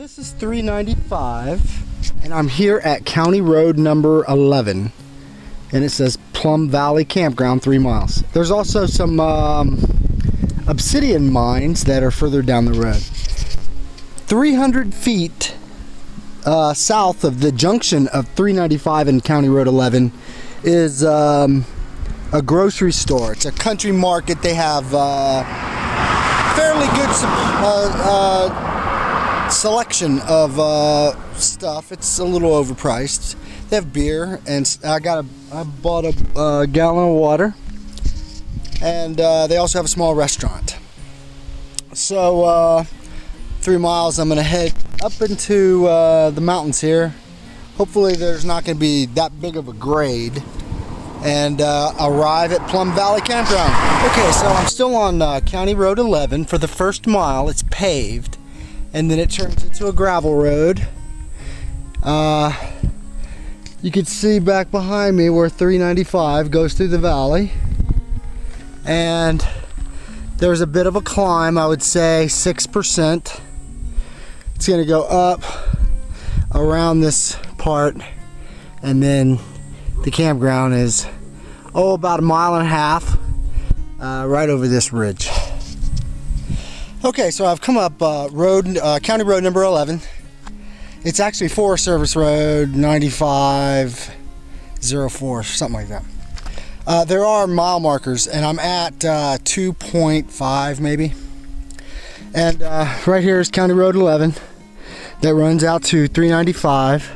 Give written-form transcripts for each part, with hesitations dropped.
This is 395, and I'm here at County Road number 11, and it says Plum Valley Campground, 3 miles. There's also some obsidian mines that are further down the road. 300 feet south of the junction of 395 and County Road 11 is a grocery store. It's a country market. They have fairly good selection of stuff. It's a little overpriced. They have beer, and I bought a gallon of water, and they also have a small restaurant. So 3 miles, I'm gonna head up into the mountains here. Hopefully there's not gonna be that big of a grade, and arrive at Plum Valley Campground. Okay, so I'm still on County Road 11. For the first mile, it's paved, and then it turns into a gravel road. You can see back behind me where 395 goes through the valley, and there's a bit of a climb. I would say 6%. It's gonna go up around this part, and then the campground is about 1.5 miles right over this ridge. Okay, so I've come up County Road number 11. It's actually Forest Service Road 9504, something like that. There are mile markers, and I'm at 2.5 maybe. And right here is County Road 11 that runs out to 395.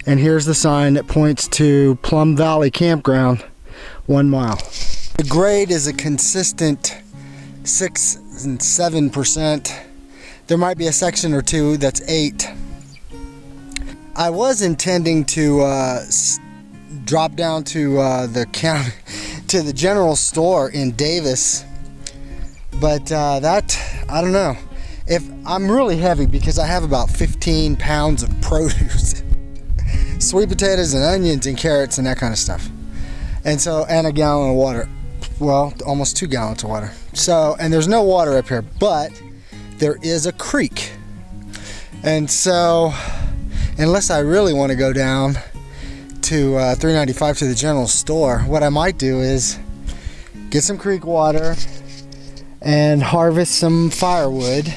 And here's the sign that points to Plum Valley Campground, 1 mile. The grade is a consistent 6 and 7%. There might be a section or two that's 8. I was intending to drop down to the general store in Davis, but that, I don't know. If I'm really heavy because I have about 15 pounds of produce. Sweet potatoes and onions and carrots and that kind of stuff, and a gallon of water. Well, almost 2 gallons of water. So, and there's no water up here, but there is a creek, and so unless I really want to go down to 395 to the general store, what I might do is get some creek water and harvest some firewood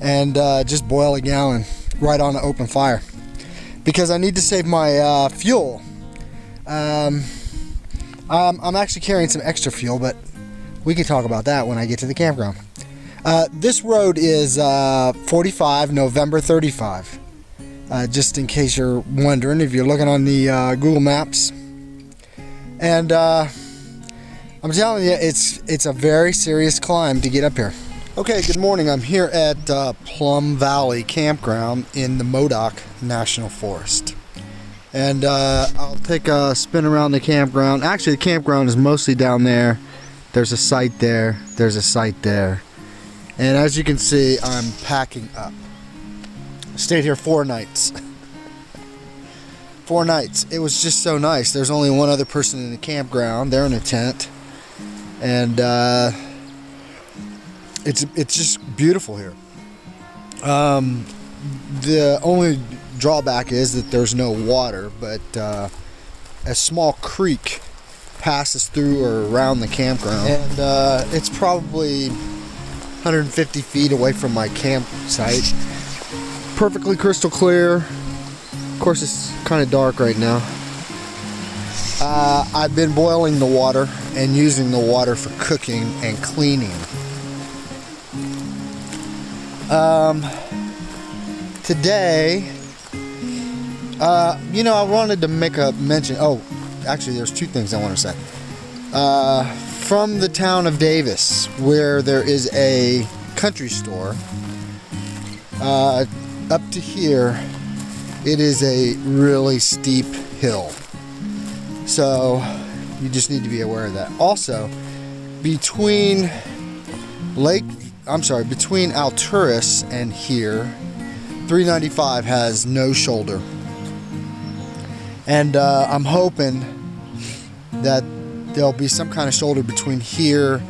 and just boil a gallon right on an open fire, because I need to save my fuel. I'm actually carrying some extra fuel, but we can talk about that when I get to the campground. This road is 45 November 35, just in case you're wondering, if you're looking on the Google Maps. And I'm telling you, it's a very serious climb to get up here. Okay, good morning. I'm here at Plum Valley Campground in the Modoc National Forest. And I'll take a spin around the campground. Actually, the campground is mostly down there. There's a site there. There's a site there. And as you can see, I'm packing up. Stayed here 4 nights. 4 nights. It was just so nice. There's only one other person in the campground. They're in a tent. And it's just beautiful here. The only drawback is that there's no water, but a small creek passes through or around the campground, and it's probably 150 feet away from my campsite. Perfectly crystal clear. Of course, it's kind of dark right now. I've been boiling the water and using the water for cooking and cleaning. Today, I wanted to make a mention. Oh, actually, there's 2 things I want to say. From the town of Davis, where there is a country store, up to here, it is a really steep hill. So you just need to be aware of that. Also, between Alturas and here, 395 has no shoulder. And I'm hoping that there'll be some kind of shoulder between here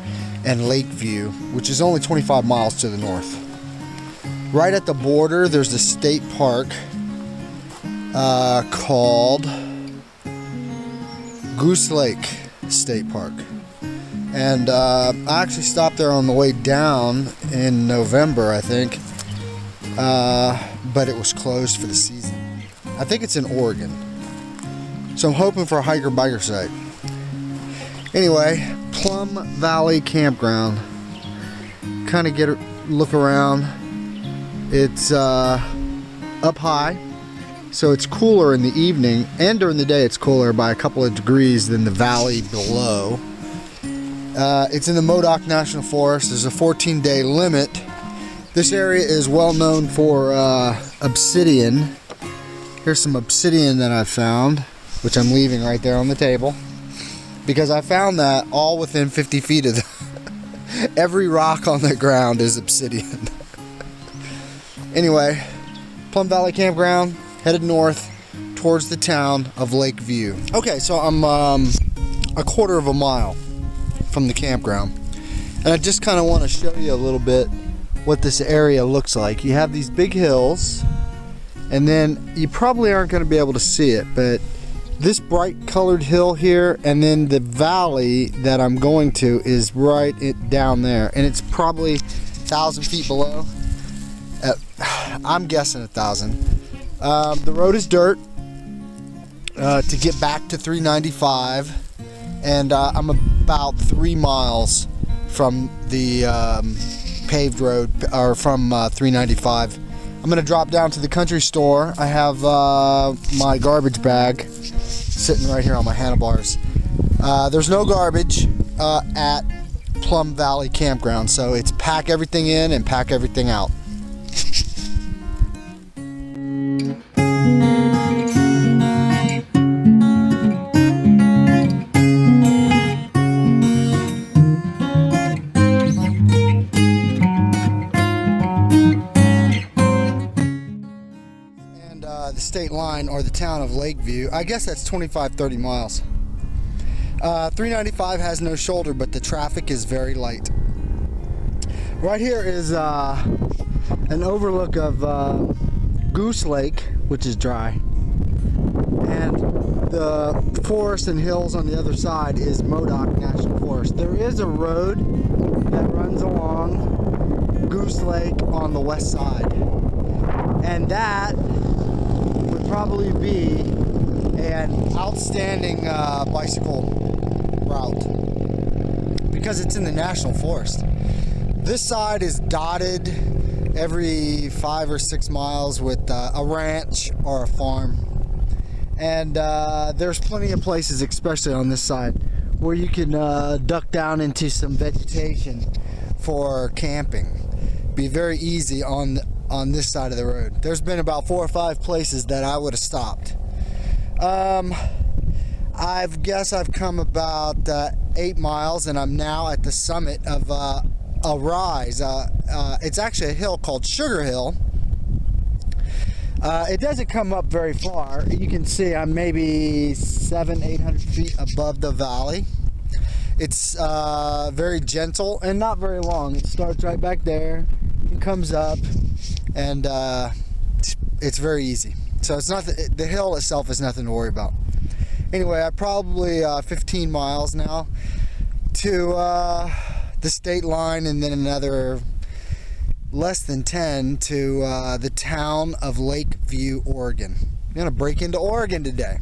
and Lakeview, which is only 25 miles to the north. right at the border, there's a state park called Goose Lake State Park. And I actually stopped there on the way down in November, I think. But it was closed for the season. I think it's in Oregon. So I'm hoping for a hiker-biker site. Anyway, Plum Valley Campground. Kind of look around. It's up high, so it's cooler in the evening, and during the day it's cooler by a couple of degrees than the valley below. It's in the Modoc National Forest. There's a 14-day limit. This area is well known for obsidian. Here's some obsidian that I found, which I'm leaving right there on the table, because I found that all within 50 feet of every rock on the ground is obsidian. Anyway, Plum Valley Campground, headed north towards the town of Lakeview. Okay, so I'm a quarter of a mile from the campground, and I just kind of want to show you a little bit what this area looks like. You have these big hills, and then you probably aren't going to be able to see it, but this bright colored hill here, and then the valley that I'm going to is right down there, and it's probably 1,000 feet below. I'm guessing 1,000. The road is dirt to get back to 395, and I'm about 3 miles from the paved road, or from 395. I'm gonna drop down to the country store. I have my garbage bag sitting right here on my handlebars. There's no garbage at Plum Valley Campground, so it's pack everything in and pack everything out. The state line, or the town of Lakeview, I guess that's 25-30 miles. 395 has no shoulder, but the traffic is very light. Right here is an overlook of Goose Lake, which is dry, and the forest and hills on the other side is Modoc National Forest. There is a road that runs along Goose Lake on the west side, and that would probably be an outstanding bicycle route because it's in the national forest. This side is dotted every 5 or 6 miles with a ranch or a farm, and there's plenty of places, especially on this side, where you can duck down into some vegetation for camping. Be very easy on this side of the road. There's been about 4 or 5 places that I would have stopped. I guess I've come about 8 miles, and I'm now at the summit of a rise. It's actually a hill called Sugar Hill. It doesn't come up very far. You can see I'm maybe 700-800 feet above the valley. It's very gentle and not very long. It starts right back there and comes up, and it's very easy. So it's not the hill itself is nothing to worry about. Anyway, I probably 15 miles now to the state line, and then another less than 10 to the town of Lakeview, Oregon. I'm gonna break into Oregon today.